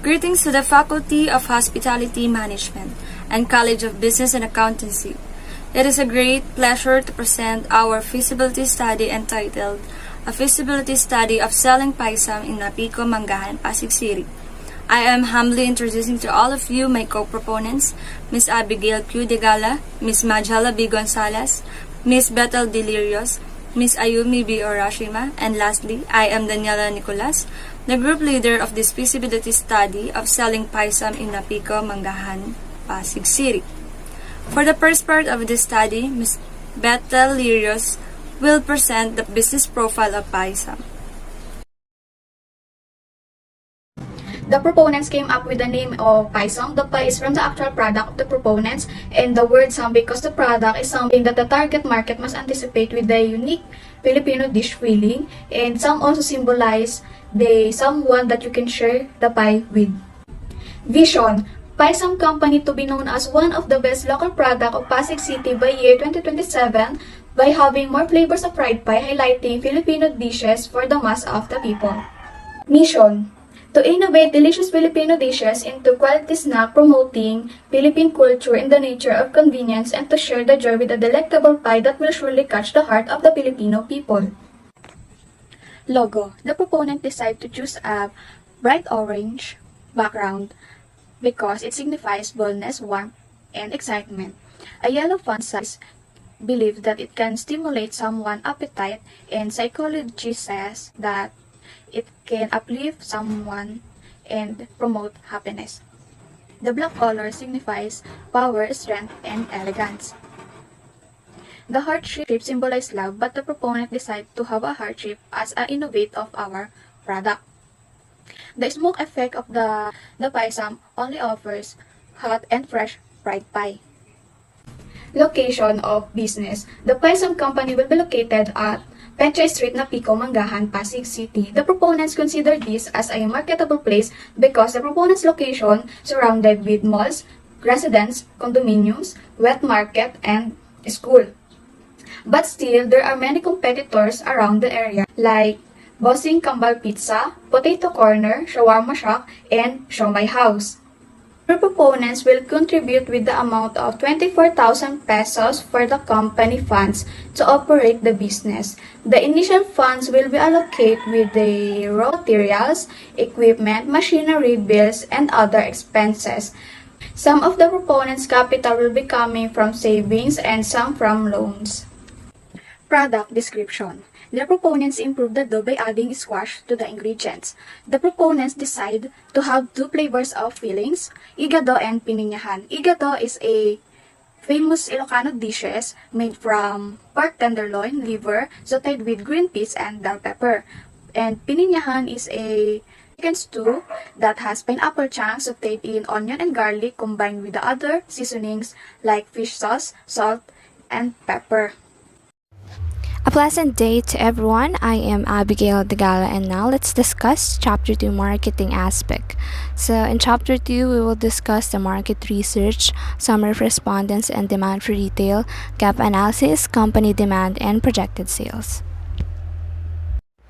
Greetings to the Faculty of Hospitality Management and College of Business and Accountancy. It is a great pleasure to present our feasibility study entitled A Feasibility Study of Selling Piesome in Napico, Mangahan, Pasig City. I am humbly introducing to all of you my co-proponents, Ms. Abigail Q. De Gala, Ms. Majhala B. Gonzalez, Ms. Bethel Delirios, Ms. Ayumi B. Orashima, and lastly, I am Daniela Nicolas, the group leader of this feasibility study of selling Piesome in Napico, Mangahan, Pasig City. For the first part of this study, Ms. Bethel Delirios will present the business profile of Piesome. The proponents came up with the name of Piesome. The Pi is from the actual product of the proponents, and the word some because the product is something that the target market must anticipate with the unique Filipino dish feeling, and some also symbolize the someone that you can share the pie with. Vision: Piesome Company to be known as one of the best local product of Pasig City by year 2027 by having more flavors of fried pie, highlighting Filipino dishes for the mass of the people. Mission: to innovate delicious Filipino dishes into quality snack, promoting Philippine culture in the nature of convenience, and to share the joy with a delectable pie that will surely catch the heart of the Filipino people. Logo: the proponent decided to choose a bright orange background because it signifies boldness, warmth, and excitement. A yellow font size believes that it can stimulate someone's appetite, and psychology says that it can uplift someone and promote happiness. The black color signifies power, strength, and elegance. The heart shape symbolizes love, but the proponent decided to have a heart shape as an innovate of our product. The smoke effect of the Piesome only offers hot and fresh fried pie. Location of business: the Piesome Company will be located at Pecha Street, Napico, Mangahan, Pasig City. The proponents consider this as a marketable place because the proponent's location surrounded with malls, residence, condominiums, wet market, and school. But still, there are many competitors around the area like Bossing Kambal Pizza, Potato Corner, Shawarma Shack, and Siomai House. The proponents will contribute with the amount of 24,000 pesos for the company funds to operate the business. The initial funds will be allocated with the raw materials, equipment, machinery, bills, and other expenses. Some of the proponents' capital will be coming from savings and some from loans. Product description: the proponents improved the dough by adding squash to the ingredients. The proponents decide to have two flavors of fillings, igado and pininyahan. Igado is a famous Ilocano dishes made from pork tenderloin, liver, sauteed with green peas and bell pepper. And pininyahan is a chicken stew that has pineapple chunks sauteed in onion and garlic combined with the other seasonings like fish sauce, salt, and pepper. A pleasant day to everyone. I am Abigail De Gala, and now let's discuss Chapter 2 Marketing Aspect. So in Chapter 2, we will discuss the market research, summary of respondents and demand for retail, gap analysis, company demand, and projected sales.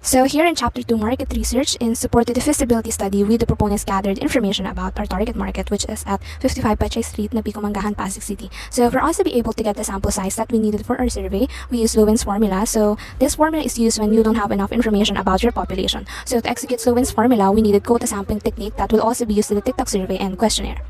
So here in Chapter 2 Market Research, in support of the feasibility study, we the proponents gathered information about our target market, which is at 55 Pecha Street, Napico, Mangahan, Pasig City. So for us to be able to get the sample size that we needed for our survey, we use Lewin's formula. So this formula is used when you don't have enough information about your population. So to execute Lewin's formula, we needed quota sampling technique that will also be used in the TikTok survey and questionnaire.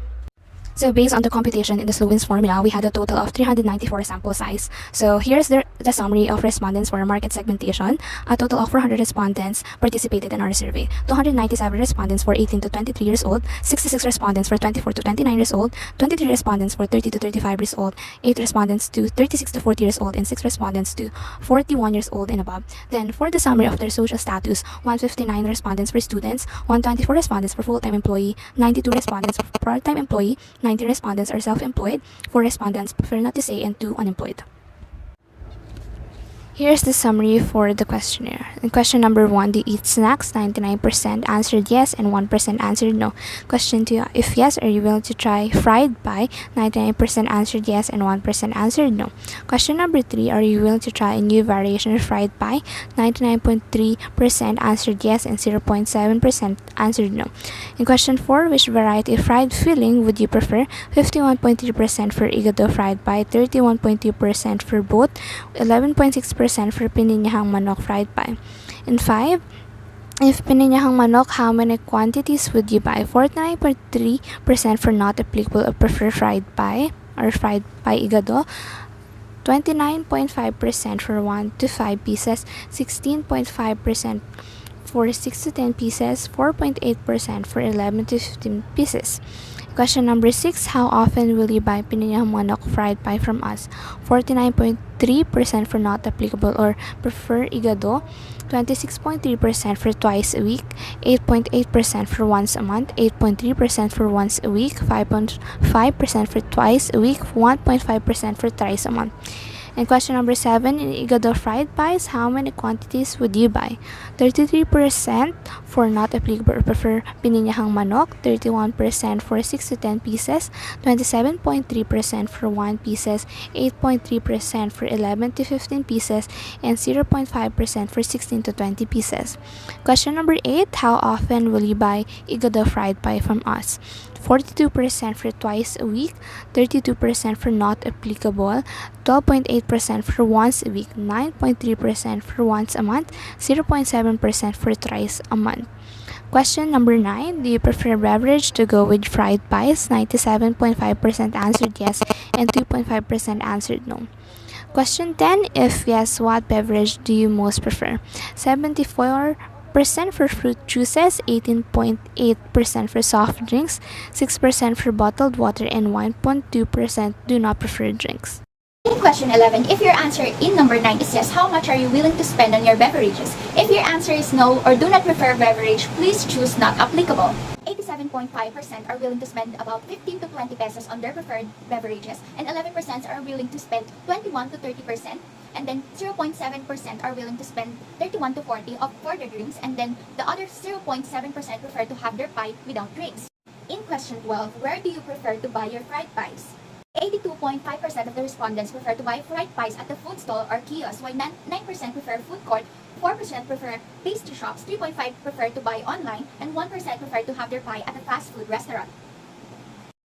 So based on the computation in the Lewin's formula, we had a total of 394 sample size. So here's the summary of respondents for market segmentation. A total of 400 respondents participated in our survey. 297 respondents were 18 to 23 years old, 66 respondents were 24 to 29 years old, 23 respondents were 30 to 35 years old, 8 respondents to 36 to 40 years old, and 6 respondents to 41 years old and above. Then for the summary of their social status, 159 respondents were students, 124 respondents were full-time employee, 92 respondents were part-time employee, 90 respondents are self-employed, 4 respondents prefer not to say, and 2 unemployed. Here's the summary for the questionnaire. In question number 1, do you eat snacks? 99% answered yes and 1% answered no. Question 2, if yes, are you willing to try fried pie? 99% answered yes and 1% answered no. Question number 3, are you willing to try a new variation of fried pie? 99.3% answered yes and 0.7% answered no. In question 4, which variety of fried filling would you prefer? 51.3% for igado fried pie, 31.2% for both, 11.6% for pininyahang manok fried pie. In 5, if pininyahang manok, how many quantities would you buy? 49.3% for not applicable or prefer fried pie or fried pie igado, 29.5% for 1 to 5 pieces, 16.5% for 6 to 10 pieces, 4.8% for 11 to 15 pieces. Question number 6, how often will you buy pininyahang manok fried pie from us? 49.3% for not applicable or prefer igado, 26.3% for twice a week, 8.8% for once a month, 8.3% for once a week, 5.5% for twice a week, 1.5% for thrice a month. And question number 7, in igado fried pies, how many quantities would you buy? 33% for not applicable or prefer pininyahang manok, 31% for 6 to 10 pieces, 27.3% for 1 pieces, 8.3% for 11 to 15 pieces, and 0.5% for 16 to 20 pieces. Question number 8, how often will you buy igado fried pie from us? 42% for twice a week, 32% for not applicable, 12.8% for once a week, 9.3% for once a month, 0.7% for thrice a month. Question number 9, do you prefer beverage to go with fried pies? 97.5% answered yes and 2.5% answered no. Question 10, if yes, what beverage do you most prefer? 74% for fruit juices, 18.8% for soft drinks, 6% for bottled water, and 1.2% do not prefer drinks. In question 11, if your answer in number 9 is yes, how much are you willing to spend on your beverages? If your answer is no or do not prefer beverage, please choose not applicable. 87.5% are willing to spend about 15 to 20 pesos on their preferred beverages, and 11% are willing to spend 21 to 30%, and then 0.7% are willing to spend 31 to 40 for their drinks, and then the other 0.7% prefer to have their pie without drinks. In question 12, where do you prefer to buy your fried pies? 82.5% of the respondents prefer to buy fried pies at the food stall or kiosk, while 9% prefer food court, 4% prefer pastry shops, 3.5% prefer to buy online, and 1% prefer to have their pie at a fast food restaurant.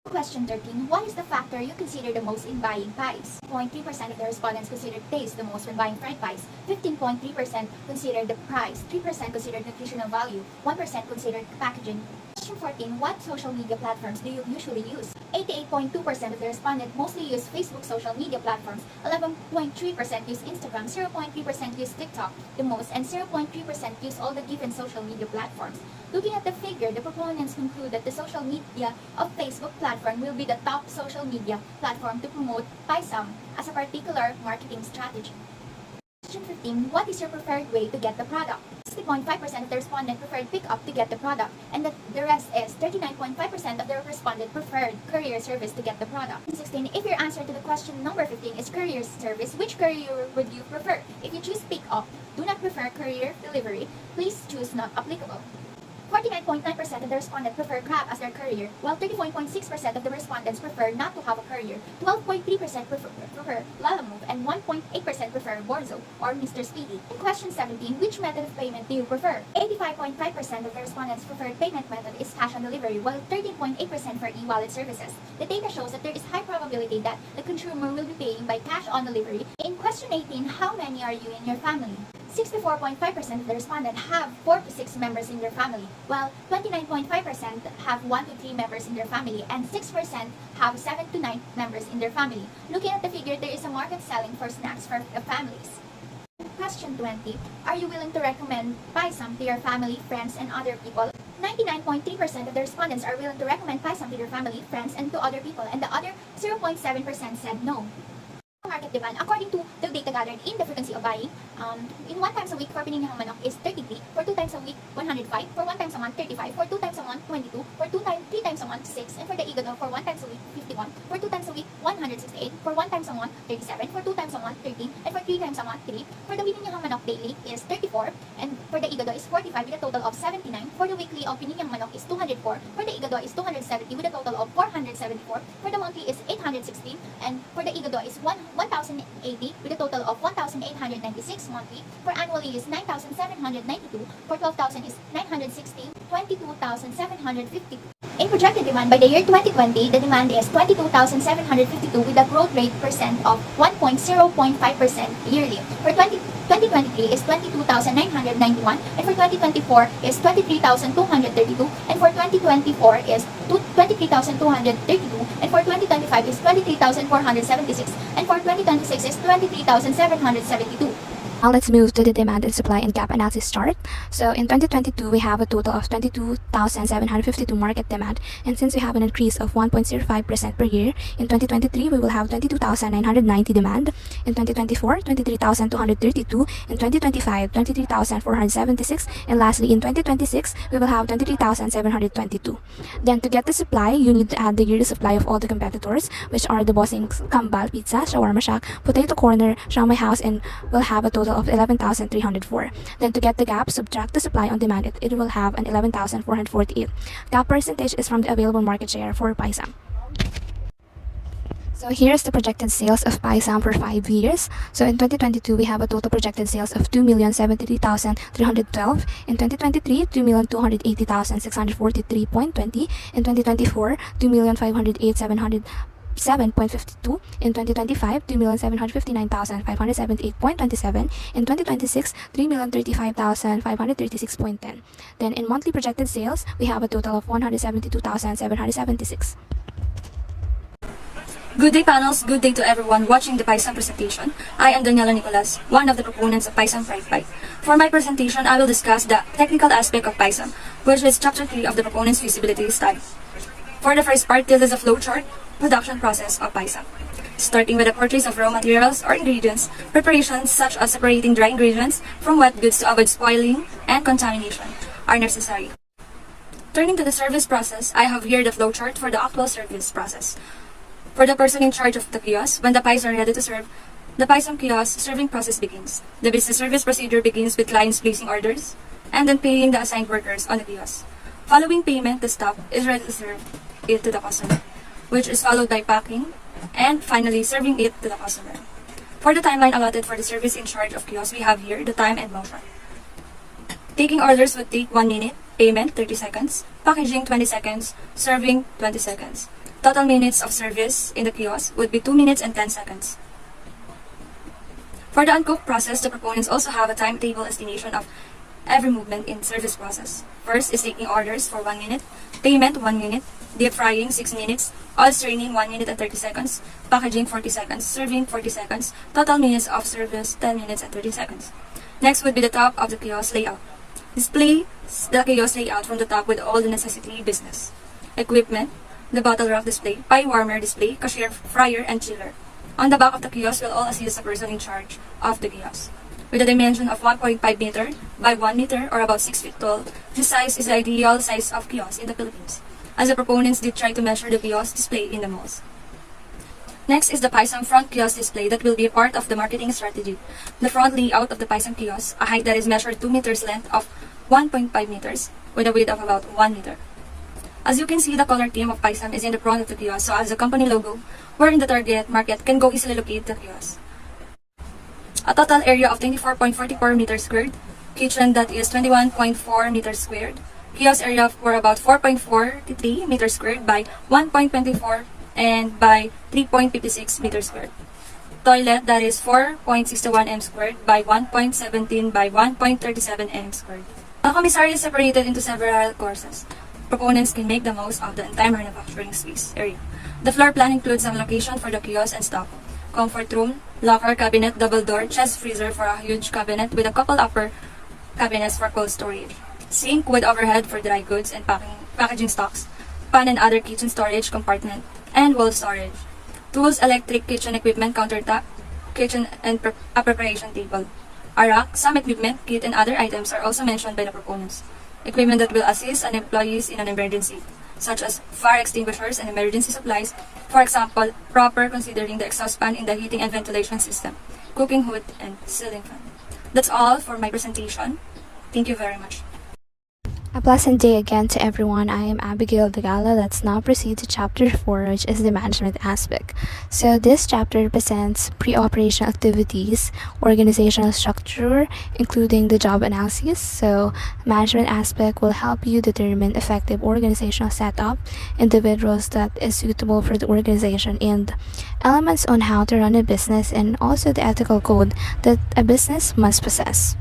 Question 13. What is the factor you consider the most in buying pies? 0.3% of the respondents consider taste the most when buying fried pies. 15.3% consider the price. 3% consider nutritional value. 1% consider packaging. Question 14. What social media platforms do you usually use? 88.2% of the respondents mostly use Facebook social media platforms. 11.3% use Instagram. 0.3% use TikTok the most, and 0.3% use all the different social media platforms. Looking at the figure, the proponents conclude that the social media of Facebook platform will be the top social media platform to promote Piesome as a particular marketing strategy. Question 15. What is your preferred way to get the product? 60.5% of the respondent preferred pick-up to get the product, and the rest is 39.5% of the respondent preferred courier service to get the product. 16. If your answer to the question number 15 is courier service, which courier would you prefer? If you choose pick-up, do not prefer courier delivery, please choose not applicable. 49.9% of the respondents prefer Grab as their courier, while 34.6% of the respondents prefer not to have a courier, 12.3% prefer Lalamove, and 1.8% prefer Borzo or Mr. Speedy. In question 17, which method of payment do you prefer? 85.5% of the respondents' preferred payment method is cash on delivery, while 13.8% for e-wallet services. The data shows that there is high probability that the consumer will be paying by cash on delivery. In question 18, how many are you in your family? 64.5% of the respondents have 4 to 6 members in their family, while 29.5% have 1 to 3 members in their family, and 6% have 7 to 9 members in their family. Looking at the figure, there is a market selling for snacks for the families. Question 20. Are you willing to recommend Piesome to your family, friends, and other people? 99.3% of the respondents are willing to recommend Piesome to their family, friends, and to other people, and the other 0.7% said no. Market demand, according to the data gathered in the frequency of buying, in 1 times a week for pininyahang manok is 33, for 2 times a week 105, for 1 times a month 35, for 2 times a month 22, for 3 times a month 6, and for the igado for 1 times a week 51, for 2 times a week 168, for 1 times a month 37, for 2 times a month 13, and for 3 times a month 3. For the 24. And for the igado is 45 with a total of 79. For the weekly of pininyang manok is 204. For the igado is 270 with a total of 474. For the monthly is 816. And for the igado is 1,080 with a total of 1,896 monthly. For annually is 9,792. For 12,000 is 960. 22,752. In projected demand by the year 2020, the demand is 22,752 with a growth rate percent of 1.0.5% yearly. For 2023 is 22,991, and for 2024 is 23,232, and for 2024 is 23,232, and for 2025 is 23,476, and for 2026 is 23,772. Now let's move to the demand and supply and gap analysis chart. So in 2022, we have a total of 22,752 market demand. And since we have an increase of 1.05% per year, in 2023, we will have 22,990 demand. In 2024, 23,232. In 2025, 23,476. And lastly, in 2026, we will have 23,722. Then to get the supply, you need to add the yearly supply of all the competitors, which are the Bossing's Kambal Pizza, Shawarma Shack, Potato Corner, Siomai House, and will have a total of 11,304. Then to get the gap, subtract the supply on demand, it will have an 11,448. Gap percentage is from the available market share for Piesome. So here's the projected sales of Piesome for 5 years. So in 2022, we have a total projected sales of 2,073,312. In 2023, 2,280,643.20. In 2024, 2,508,700. 7.52. In 2025, 2,759,578.27. In 2026, 3,035,536.10. Then in monthly projected sales, we have a total of 172,776. Good day, panels. Good day to everyone watching the Piesome presentation. I am Daniela Nicolas, one of the proponents of Piesome Fried Pie. For my presentation, I will discuss the technical aspect of Piesome, which is Chapter 3 of the proponent's feasibility study. For the first part, this is a flowchart production process of Piesome. Starting with the purchase of raw materials or ingredients, preparations such as separating dry ingredients from wet goods to avoid spoiling and contamination are necessary. Turning to the service process, I have here the flowchart for the actual service process. For the person in charge of the kiosk, when the pies are ready to serve, the Piesome kiosk serving process begins. The business service procedure begins with clients placing orders and then paying the assigned workers on the kiosk. Following payment, the staff is ready to serve it to the customer, which is followed by packing, and finally serving it to the customer. For the timeline allotted for the service in charge of kiosk, we have here the time and motion. Taking orders would take 1 minute, payment 30 seconds, packaging 20 seconds, serving 20 seconds. Total minutes of service in the kiosk would be 2 minutes and 10 seconds. For the uncooked process, the proponents also have a timetable estimation of every movement in service process. First is taking orders for 1 minute, payment 1 minute, deep frying 6 minutes, oil straining 1 minute and 30 seconds, packaging 40 seconds, serving 40 seconds, total minutes of service 10 minutes and 30 seconds. Next would be the top of the kiosk layout. Display the kiosk layout from the top with all the necessity business. Equipment, the bottle rack display, pie warmer display, cashier, fryer, and chiller. On the back of the kiosk will all assist the person in charge of the kiosk. With a dimension of 1.5 meter by 1 meter or about 6 feet tall, this size is the ideal size of kiosk in the Philippines, as the proponents did try to measure the kiosk display in the malls. Next is the Piesome front kiosk display that will be a part of the marketing strategy. The front layout of the Piesome kiosk, a height that is measured 2 meters length of 1.5 meters with a width of about 1 meter. As you can see, the color theme of Piesome is in the front of the kiosk, so as the company logo, wherein the target market can go easily locate the kiosk. A total area of 24.44 meters squared, kitchen that is 21.4 meters squared, kiosk area for about 4.43 meters squared by 1.24 and by 3.56 meters squared. Toilet that is 4.61 m squared by 1.17 by 1.37 m squared. The commissary is separated into several courses. Proponents can make the most of the entire manufacturing space area. The floor plan includes a location for the kiosk and stock, comfort room, locker, cabinet, double door, chest freezer for a huge cabinet with a couple upper cabinets for cold storage, sink with overhead for dry goods and packaging stocks, pan and other kitchen storage compartment, and wall storage, tools, electric, kitchen equipment, countertop, kitchen and a preparation table. A rack, some equipment, kit, and other items are also mentioned by the proponents. Equipment that will assist an employees in an emergency, such as fire extinguishers and emergency supplies, for example, proper considering the exhaust fan in the heating and ventilation system, cooking hood, and ceiling fan. That's all for my presentation. Thank you very much. A pleasant day again to everyone. I am Abigail Degala. Let's now proceed to chapter 4, which is the management aspect. So this chapter represents pre-operational activities, organizational structure, including the job analysis. So management aspect will help you determine effective organizational setup, individuals that is suitable for the organization, and elements on how to run a business, and also the ethical code that a business must possess.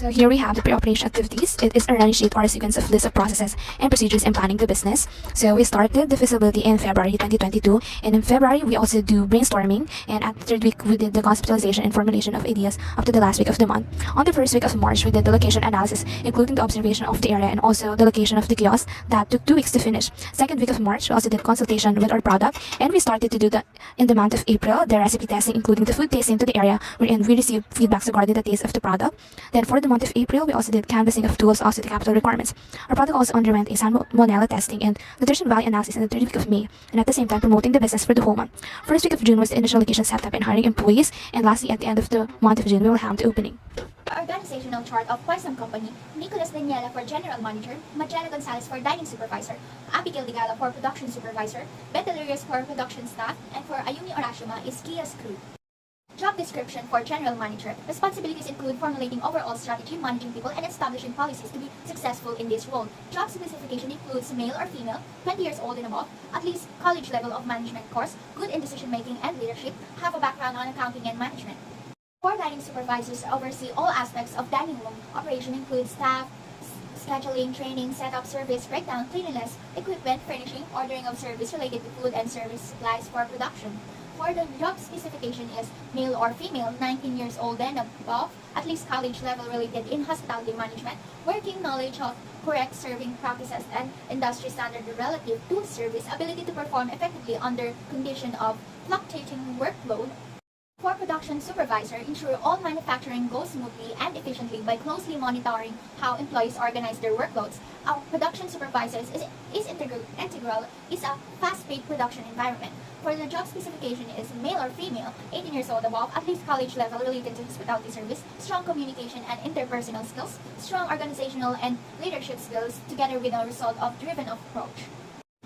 So here we have the pre-operation activities. It is a running sheet or a sequence of list of processes and procedures in planning the business. So we started the feasibility in February 2022, and in February we also do brainstorming, and at the third week we did the conceptualization and formulation of ideas up to the last week of the month. On the first week of March we did the location analysis, including the observation of the area and also the location of the kiosk. That took 2 weeks to finish. Second week of March we also did consultation with our product, and we started to do the in the month of April the recipe testing, including the food tasting to the area wherein we received feedbacks regarding the taste of the product. Then for the month of April, we also did canvassing of tools, also the capital requirements. Our product also underwent a salmonella testing and nutrition value analysis in the third week of May, and at the same time promoting the business for the whole month. First week of June was the initial location setup and hiring employees, and lastly, at the end of the month of June, we will have the opening. Organizational chart of Piesome Company, Nicolas Daniela for General Manager, Magella Gonzalez for Dining Supervisor, Abigail Digala for Production Supervisor, Betelarius for Production Staff, and for Ayumi Orashima is Kia's crew. Job description for General Manager. Responsibilities include formulating overall strategy, managing people, and establishing policies to be successful in this role. Job specification includes male or female, 20 years old and above, at least college level of management course, good in decision-making and leadership, have a background on accounting and management. For dining supervisors oversee all aspects of dining room. Operation includes staff, scheduling, training, setup, service, breakdown, cleanliness, equipment, furnishing, ordering of service related to food and service supplies for production. For the job specification is male or female, 19 years old and above, at least college level related in hospitality management, working knowledge of correct serving practices and industry standard relative to service, ability to perform effectively under condition of fluctuating workload. For production supervisor, ensure all manufacturing goes smoothly and efficiently by closely monitoring how employees organize their workloads. Our production supervisors is integral is a fast-paced production environment. For the job specification is male or female, 18 years old above, at least college level related to hospitality service, strong communication and interpersonal skills, strong organizational and leadership skills, together with a result of driven approach.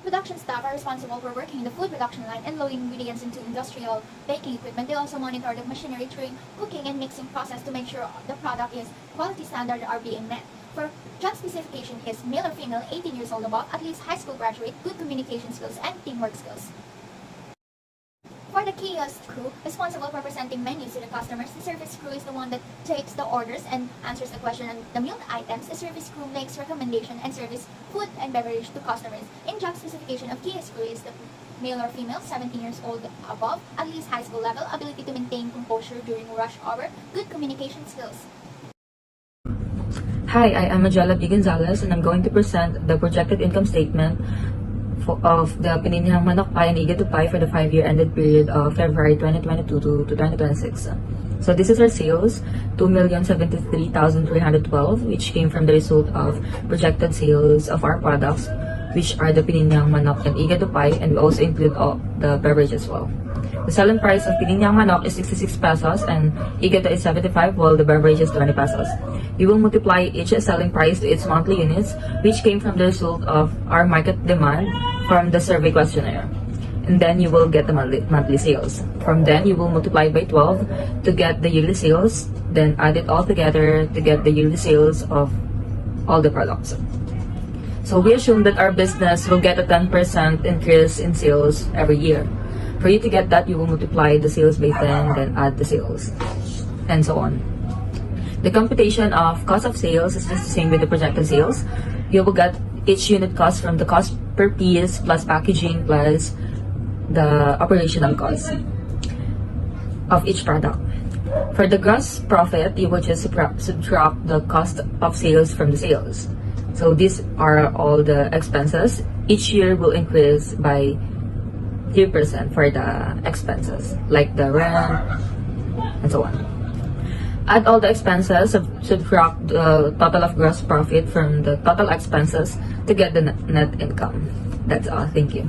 Production staff are responsible for working in the food production line and loading ingredients into industrial baking equipment. They also monitor the machinery during cooking and mixing process to make sure the product is quality standards are being met. For job specification is male or female, 18 years old above, at least high school graduate, good communication skills and teamwork skills. For the kiosk crew, responsible for presenting menus to the customers, the service crew is the one that takes the orders and answers the question on the meal items. The service crew makes recommendation and serves food and beverage to customers. In job specification of kiosk crew is the male or female, 17 years old above, at least high school level, ability to maintain composure during rush hour, good communication skills. Hi, I am Magella B. Gonzalez, and I'm going to present the projected income statement of the Pininyang Manok Pie and Iga to Pie for the 5-year ended period of February 2022 to 2026. So this is our sales, 2,073,312, which came from the result of projected sales of our products, which are the Pininyang Manok and Iga to Pie, and we also include all the beverage as well. The selling price of Pininyang Manok is 66 pesos and Igata is 75, while the beverage is 20 pesos. We will multiply each selling price to its monthly units, which came from the result of our market demand from the survey questionnaire. And then you will get the monthly sales. From then, you will multiply by 12 to get the yearly sales, then add it all together to get the yearly sales of all the products. So we assume that our business will get a 10% increase in sales every year. For you to get that, you will multiply the sales by 10, then add the sales, and so on. The computation of cost of sales is just the same with the projected sales. You will get each unit cost from the cost per piece plus packaging plus the operational cost of each product. For the gross profit, you will just subtract the cost of sales from the sales. So these are all the expenses. Each year will increase by 3% for the expenses, like the rent and so on. Add all the expenses, subtract the total of gross profit from the total expenses to get the net income. That's all. Thank you.